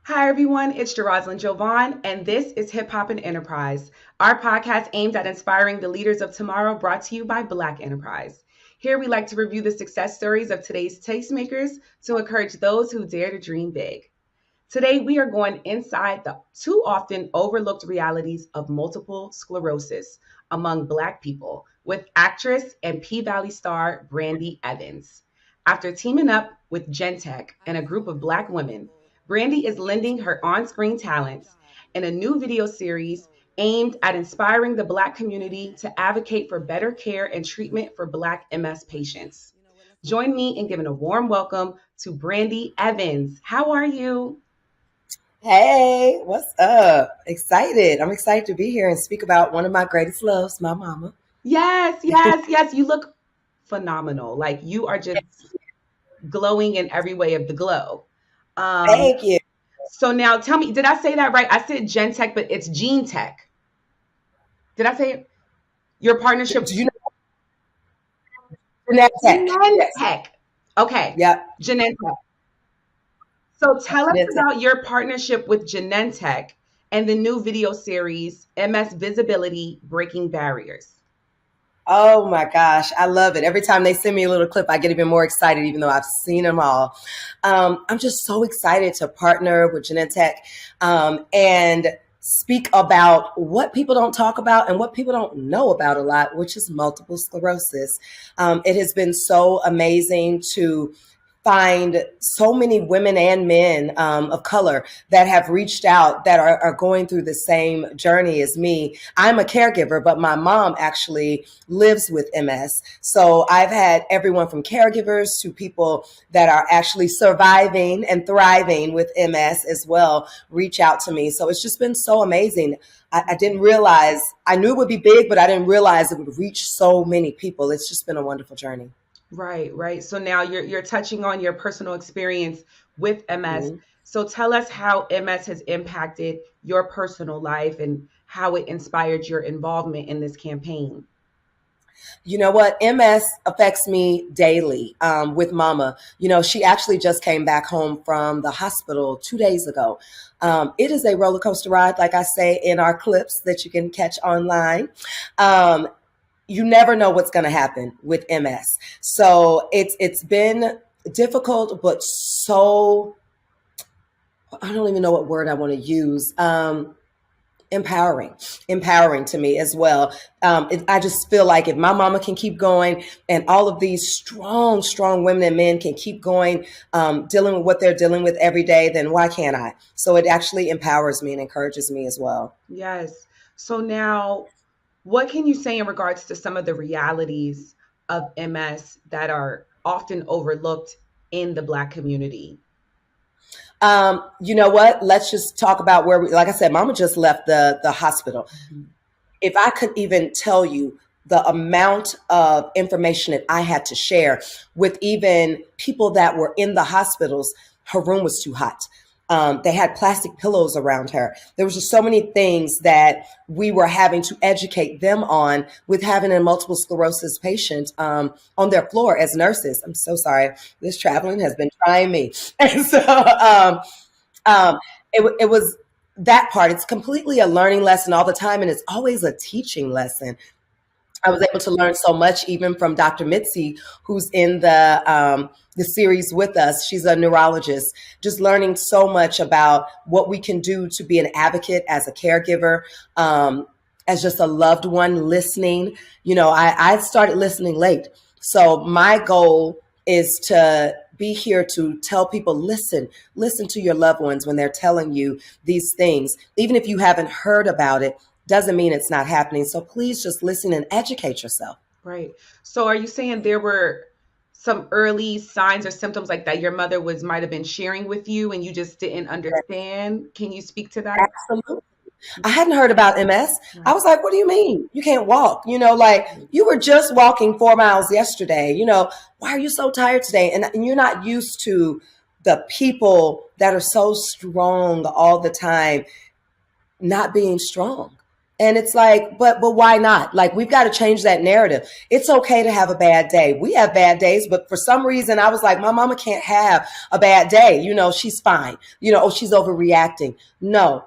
Hi, everyone. It's Jeroslyn Jovan, and this is Hip Hop and Enterprise, our podcast aimed at inspiring the leaders of tomorrow, brought to you by Black Enterprise. Here, we like to review the success stories of today's tastemakers to encourage those who dare to dream big. Today, we are going inside the too often overlooked realities of multiple sclerosis among Black people with actress and PValley star Brandee Evans. After teaming up with Gentech and a group of Black women, Brandee is lending her on screen talents in a new video series aimed at inspiring the Black community to advocate for better care and treatment for Black MS patients. Join me in giving a warm welcome to Brandee Evans. How are you? Hey, what's up? Excited. I'm excited to be here and speak about one of my greatest loves, my mama. Yes, yes, yes. You look phenomenal. Like you are just glowing in every way of the glow. Um, Thank you. so now tell me, did I say that right? I said Gen Tech, but it's Gene Tech. Did I say it? Your Do partnership, you know Genentech? Yes. Genentech. Okay, Yep. Genentech. So tell us Genentech. about your partnership with Genentech and the new video series, MS Visibility Breaking Barriers. Oh my gosh, I love it. Every time they send me a little clip, I get even more excited, even though I've seen them all. I'm just so excited to partner with Genentech and speak about what people don't talk about and what people don't know about a lot, which is multiple sclerosis. It has been so amazing to find so many women and men of color that have reached out that are going through the same journey as me. I'm a caregiver, but my mom actually lives with MS. So I've had everyone from caregivers to people that are actually surviving and thriving with MS as well reach out to me. So it's just been so amazing. I didn't realize, I knew it would be big, but I didn't realize it would reach so many people. It's just been a wonderful journey. Right, right. So now you're touching on your personal experience with MS. Mhm. So tell us how MS has impacted your personal life and how it inspired your involvement in this campaign. You know what? MS affects me daily with mama. You know, she actually just came back home from the hospital 2 days ago. It is a roller coaster ride, like I say in our clips that you can catch online. Um, you never know what's going to happen with MS. So it's been difficult, but so I don't even know what word I want to use. Empowering to me as well. I just feel like if my mama can keep going and all of these strong women and men can keep going, dealing with what they're dealing with every day, then why can't I? So it actually empowers me and encourages me as well. Yes. So now what can you say in regards to some of the realities of MS that are often overlooked in the Black community? You know what? Let's just talk about where we, like I said, mama just left the hospital. Mhm. If I could even tell you the amount of information that I had to share with even people that were in the hospitals, her room was too hot. They had plastic pillows around her. There was just so many things that we were having to educate them on with having a multiple sclerosis patient on their floor as nurses. I'm so sorry. This traveling has been trying me. And so um, it was that part. It's completely a learning lesson all the time, and it's always a teaching lesson. I was able to learn so much even from Dr. Mitzi, who's in the series with us. She's a neurologist, just learning so much about what we can do to be an advocate as a caregiver, as just a loved one listening. You know, I started listening late. So my goal is to be here to tell people, listen to your loved ones when they're telling you these things. Even if you haven't heard about it, doesn't mean it's not happening. So please just listen and educate yourself. Right. So are you saying there were some early signs or symptoms like that your mother was might have been sharing with you and you just didn't understand? Can you speak to that? Absolutely. I hadn't heard about MS. I Right. was like, what do you mean? You can't walk? You know, like you were just walking 4 miles yesterday. You know, why are you so tired today? And you're not used to the people that are so strong all the time not being strong. And it's like, but why not? Like, we've got to change that narrative. It's okay to have a bad day. We have bad days, but for some reason I was like, my mama can't have a bad day. She's fine. Oh, she's overreacting. No,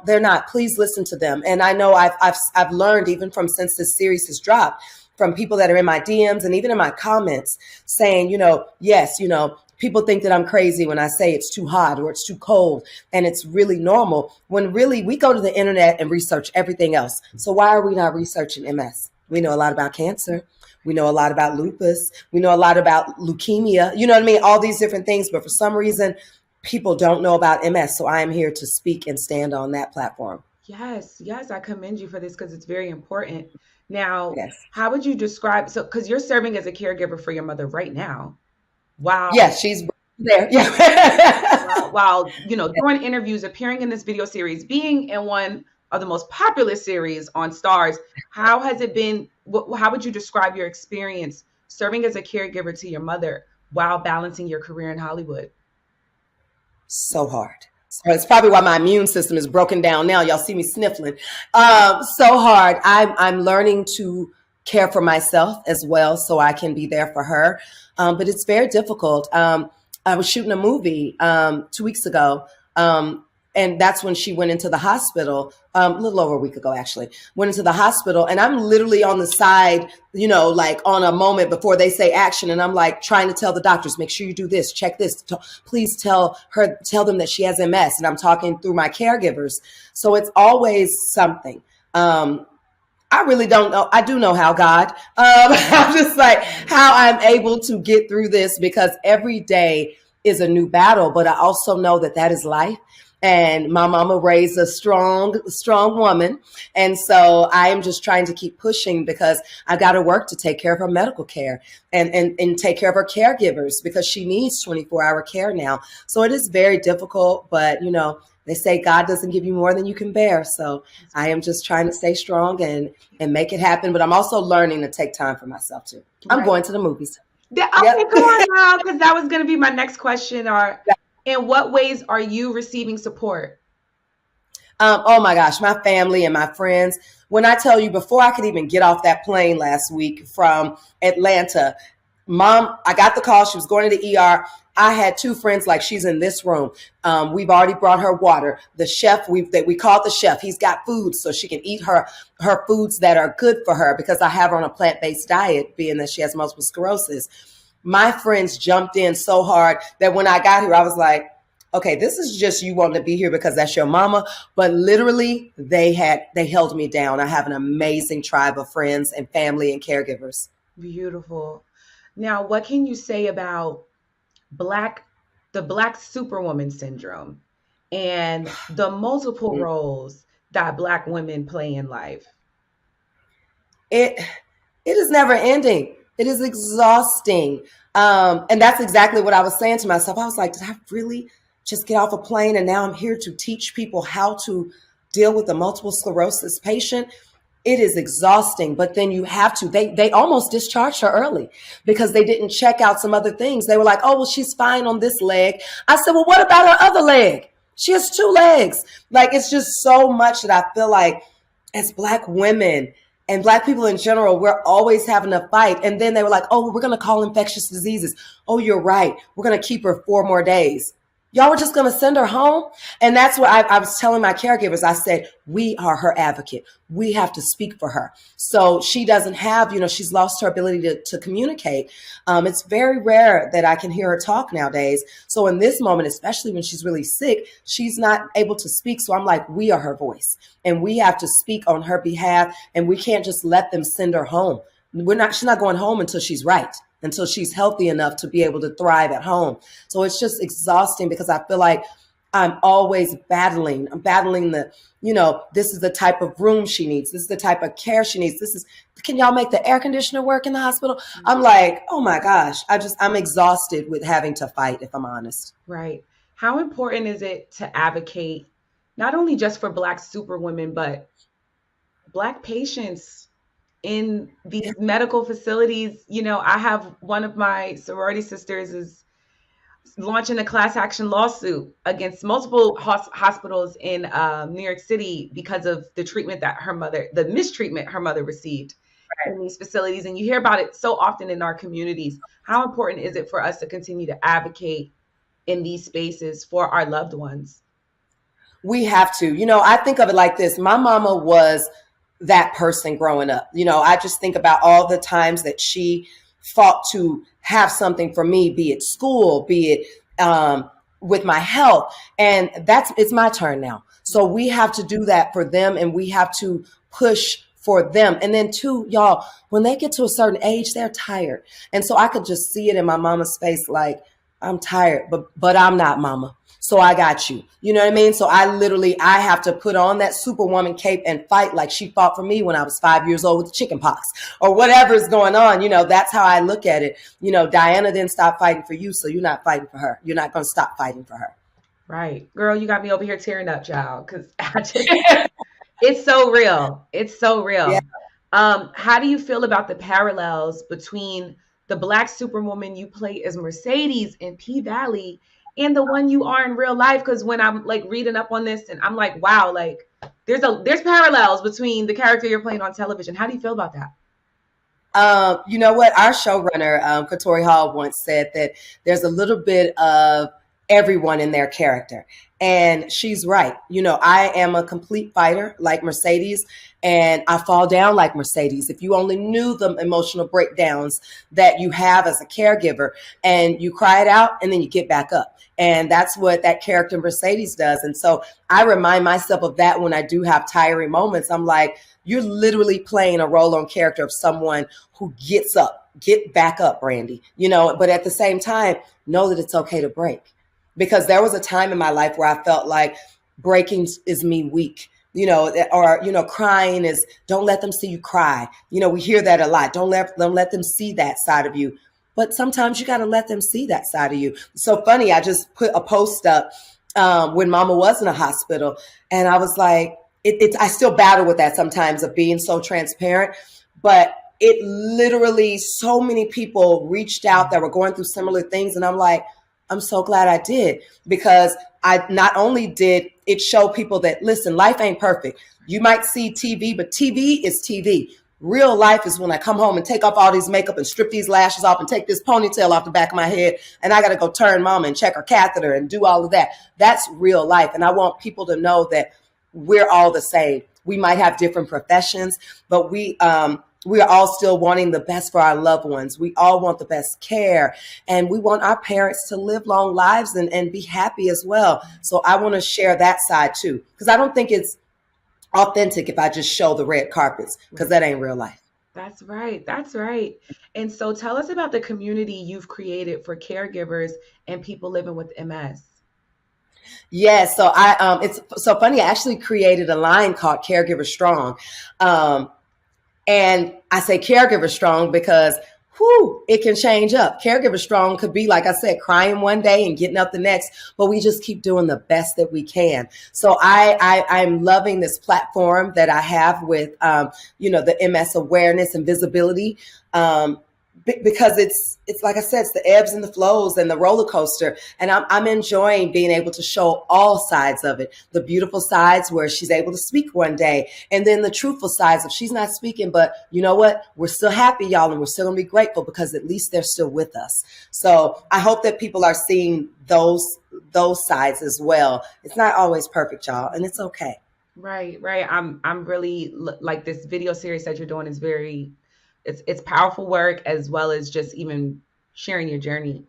they're not. Please listen to them. And I know I've learned, even from since this series has dropped, from people that are in my DMs and even in my comments saying, yes, people think that I'm crazy when I say it's too hot or it's too cold and it's really normal, when really we go to the internet and research everything else. So why are we not researching MS? We know a lot about cancer. We know a lot about lupus. We know a lot about leukemia. You know what I mean? All these different things. But for some reason, people don't know about MS. So I am here to speak and stand on that platform. Yes, I commend you for this because it's very important. Now, Yes. how would you describe, so because you're serving as a caregiver for your mother right now? Wow. Yes, she's there. Yeah. While doing interviews, appearing in this video series, being in one of the most popular series on Starz, how has it been? How would you describe your experience serving as a caregiver to your mother while balancing your career in Hollywood? So hard. So it's probably why my immune system is broken down now. Y'all see me sniffling. So hard. I'm learning to care for myself as well, so I can be there for her. But it's very difficult. I was shooting a movie 2 weeks ago, and that's when she went into the hospital. A little over a week ago, actually, went into the hospital, and I'm literally on the side, like on a moment before they say action, and I'm like trying to tell the doctors, make sure you do this, check this, please tell them that she has MS, and I'm talking through my caregivers. So it's always something. I really don't know. I do know how, God. I'm just like, how I'm able to get through this, because every day is a new battle. But I also know that is life. And my mama raised a strong woman. And so I am just trying to keep pushing, because I've got to work to take care of her medical care and take care of her caregivers, because she needs 24-hour care now. So it is very difficult, but they say God doesn't give you more than you can bear. So I am just trying to stay strong and make it happen. But I'm also learning to take time for myself too. I'm going to the movies. Okay, yep. Come on now, because that was going to be my next question. In what ways are you receiving support? Oh my gosh, my family and my friends. When I tell you, before I could even get off that plane last week from Atlanta, Mom, I got the call. She was going to the ER. I had two friends, like, she's in this room. We've already brought her water. The chef, we called the chef. He's got food so she can eat her foods that are good for her, because I have her on a plant-based diet, being that she has multiple sclerosis. My friends jumped in so hard that when I got here, I was like, okay, this is just you wanting to be here because that's your mama. But literally, they held me down. I have an amazing tribe of friends and family and caregivers. Beautiful. Now, what can you say about the Black Superwoman syndrome and the multiple roles that Black women play in life? It is never ending. It is exhausting. And that's exactly what I was saying to myself. I was like, did I really just get off a plane and now I'm here to teach people how to deal with a multiple sclerosis patient? It is exhausting, but then you have to. They almost discharged her early because they didn't check out some other things. They were like, oh, well, she's fine on this leg. I said, well, what about her other leg? She has two legs. Like, it's just so much that I feel like, as Black women and Black people in general, we're always having to fight. And then they were like, oh, we're going to call infectious diseases. Oh, you're right. We're going to keep her 4 more days. Y'all were just going to send her home? And that's what I was telling my caregivers. I said, we are her advocate. We have to speak for her. So she doesn't have, she's lost her ability to communicate. It's very rare that I can hear her talk nowadays. So in this moment, especially when she's really sick, she's not able to speak. So I'm like, we are her voice and we have to speak on her behalf. And we can't just let them send her home. She's not going home until she's right, until she's healthy enough to be able to thrive at home. So it's just exhausting because I feel like I'm always battling. I'm battling this is the type of room she needs. This is the type of care she needs. Can y'all make the air conditioner work in the hospital? I'm like, oh my gosh, I'm exhausted with having to fight, if I'm honest. Right. How important is it to advocate not only just for Black superwomen, but Black patients in these medical facilities? I have one of my sorority sisters is launching a class action lawsuit against multiple hospitals in New York City because of the treatment that the mistreatment her mother received in these facilities. And you hear about it so often in our communities. How important is it for us to continue to advocate in these spaces for our loved ones? We have to. I think of it like this. My mama was that person growing up. I just think about all the times that she fought to have something for me, be it school, be it with my health. And it's my turn now. So we have to do that for them, and we have to push for them. And then too, y'all, when they get to a certain age, they're tired. And so I could just see it in my mama's face, like, I'm tired, but I'm not, mama. So I got you. You know what I mean? So I have to put on that Superwoman cape and fight like she fought for me when I was 5 years old with chicken pox or whatever is going on. That's how I look at it. Diana didn't stop fighting for you, so you're not fighting for her. You're not going to stop fighting for her. Right. Girl, you got me over here tearing up, child, because it's so real. It's so real. Yeah. How do you feel about the parallels between the Black Superwoman you play as Mercedes in PValley and the one you are in real life? Because when I'm like reading up on this, and I'm like, wow, like there's parallels between the character you're playing on television. How do you feel about that? You know what? Our showrunner, Katori Hall, once said that there's a little bit of everyone in their character. And she's right. I am a complete fighter like Mercedes, and I fall down like Mercedes. If you only knew the emotional breakdowns that you have as a caregiver, and you cry it out and then you get back up. And that's what that character Mercedes does. And so I remind myself of that when I do have tiring moments. I'm like, you're literally playing a role on character of someone who gets up, get back up, Brandee, but at the same time, know that it's okay to break. Because there was a time in my life where I felt like breaking is me weak, or crying is, don't let them see you cry. We hear that a lot. Don't let them see that side of you. But sometimes you got to let them see that side of you. It's so funny. I just put a post up when Mama was in a hospital, and I was like, I still battle with that sometimes of being so transparent, but it literally, so many people reached out that were going through similar things, and I'm like, I'm so glad I did, because I not only did it show people that, listen, life ain't perfect. You might see TV, but TV is TV. Real life is when I come home and take off all these makeup and strip these lashes off and take this ponytail off the back of my head, and I got to go turn mama and check her catheter and do all of that. That's real life. And I want people to know that we're all the same. We might have different professions, but we are all still wanting the best for our loved ones. We all want the best care, and we want our parents to live long lives and be happy as well. So I want to share that side too, because I don't think it's authentic if I just show the red carpets, because that ain't real life. That's right. That's right. And so tell us about the community you've created for caregivers and people living with MS. Yes. So it's so funny. I actually created a line called Caregiver Strong. And I say Caregiver Strong because it can change up. Caregiver Strong could be, like I said, crying one day and getting up the next, but we just keep doing the best that we can. So I'm loving this platform that I have with, the MS awareness and visibility. Because it's like I said, it's the ebbs and the flows and the roller coaster. And I'm enjoying being able to show all sides of it. The beautiful sides where she's able to speak one day, and then the truthful sides of she's not speaking, but you know what? We're still happy, y'all, and we're still gonna be grateful because at least they're still with us. So I hope that people are seeing those sides as well. It's not always perfect, y'all, and it's okay. Right. I'm really like this video series that you're doing is it's powerful work, as well as just even sharing your journey.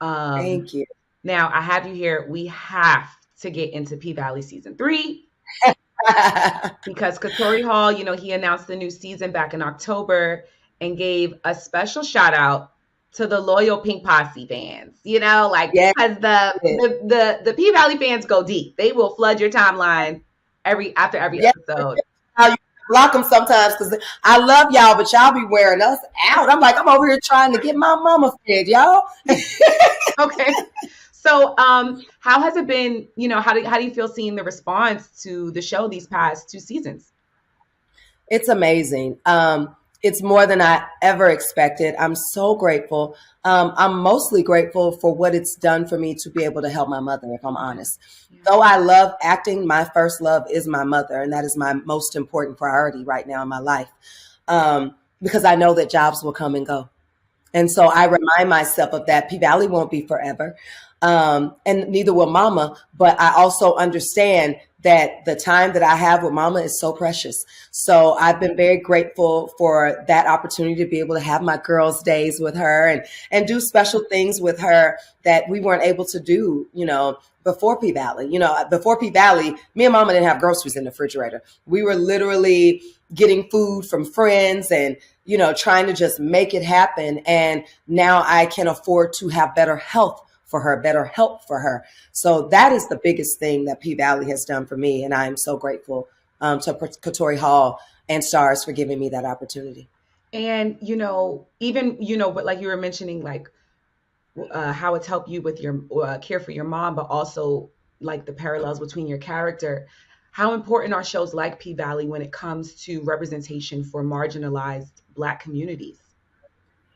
Thank you. Now I have you here. We have to get into PValley season 3 because Katori Hall, he announced the new season back in October and gave a special shout out to the loyal Pink Posse fans, because the PValley fans go deep. They will flood your timeline after every episode. Block them sometimes because I love y'all, but y'all be wearing us out. I'm like, I'm over here trying to get my mama fed, y'all. Okay. So how has it been, how do you feel seeing the response to the show these past 2 seasons? It's amazing. It's more than I ever expected. I'm so grateful. I'm mostly grateful for what it's done for me to be able to help my mother, if I'm honest. Yeah. Though I love acting, my first love is my mother, and that is my most important priority right now in my life. Because I know that jobs will come and go. And so I remind myself of that. PValley won't be forever. And neither will mama. But I also understand that the time that I have with mama is so precious. So I've been very grateful for that opportunity to be able to have my girls' days with her and do special things with her that we weren't able to do, before PValley. Before PValley, me and mama didn't have groceries in the refrigerator. We were literally getting food from friends and trying to just make it happen. And now I can afford to have better health for her, better help for her. So that is the biggest thing that PValley has done for me. And I am so grateful to Katori Hall and Starz for giving me that opportunity. And, even, but like you were mentioning, like how it's helped you with your care for your mom, but also like the parallels between your character. How important are shows like PValley when it comes to representation for marginalized Black communities?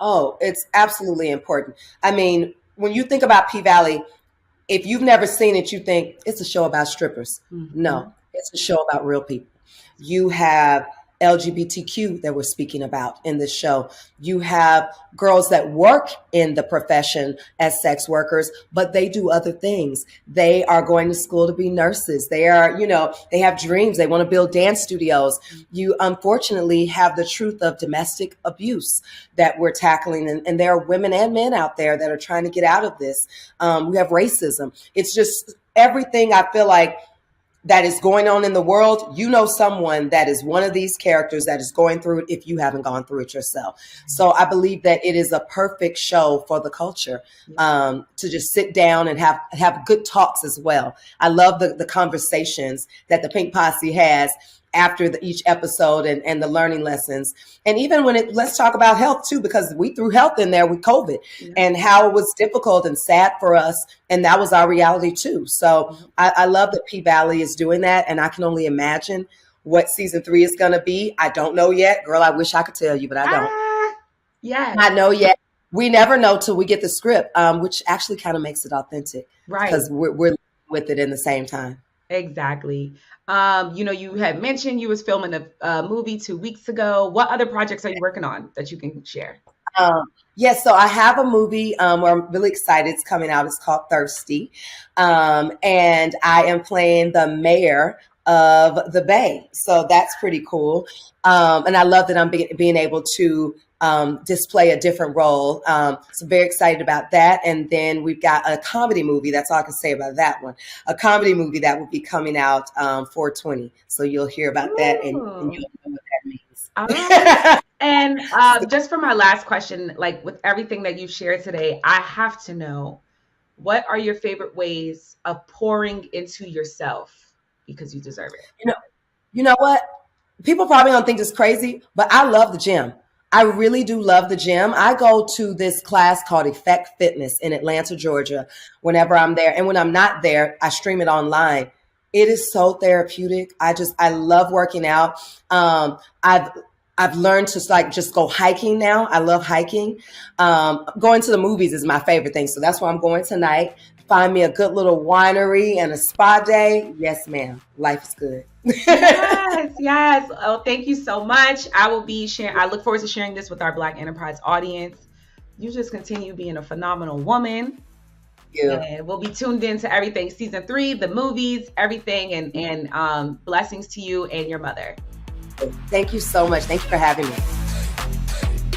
Oh, it's absolutely important. I mean, when you think about PValley, if you've never seen it, you think it's a show about strippers. Mm-hmm. No, it's a show about real people. You have LGBTQ that we're speaking about in this show. You have girls that work in the profession as sex workers, but they do other things. They are going to school to be nurses. They are, they have dreams. They want to build dance studios. You unfortunately have the truth of domestic abuse that we're tackling. And there are women and men out there that are trying to get out of this. We have racism. It's just everything I feel like that is going on in the world. Someone that is one of these characters that is going through it if you haven't gone through it yourself. So I believe that it is a perfect show for the culture to just sit down and have good talks as well. I love the conversations that the Pink Posse has after each episode and the learning lessons. And even let's talk about health too, because we threw health in there with COVID and how it was difficult and sad for us. And that was our reality too. So I love that PValley is doing that. And I can only imagine what season 3 is going to be. I don't know yet. Girl, I wish I could tell you, but I don't. Yeah. I know yet. We never know till we get the script, which actually kind of makes it authentic. Right. Because we're with it in the same time. Exactly. You had mentioned you was filming a movie 2 weeks ago. What other projects are you working on that you can share? Yes, so I have a movie where I'm really excited. It's coming out. It's called Thirsty. And I am playing the mayor of the Bay. So that's pretty cool. And I love that I'm being able to display a different role. So very excited about that. And then we've got a comedy movie. That's all I can say about that one. A comedy movie that will be coming out 4/20. So you'll hear about that and you'll know what that means. And just for my last question, like with everything that you've shared today, I have to know, what are your favorite ways of pouring into yourself because you deserve it? You know what? People probably don't think it's crazy, but I love the gym. I really do love the gym. I go to this class called Effect Fitness in Atlanta, Georgia, whenever I'm there. And when I'm not there, I stream it online. It is so therapeutic. I love working out. I've learned to just go hiking now. I love hiking. Going to the movies is my favorite thing. So that's where I'm going tonight. Find me a good little winery and a spa day. Yes, ma'am. Life is good. Yes. Oh, thank you so much. I look forward to sharing this with our Black Enterprise audience. You just continue being a phenomenal woman. Yeah. And we'll be tuned in to everything, season 3, the movies, everything, and blessings to you and your mother. Thank you so much. Thank you for having me.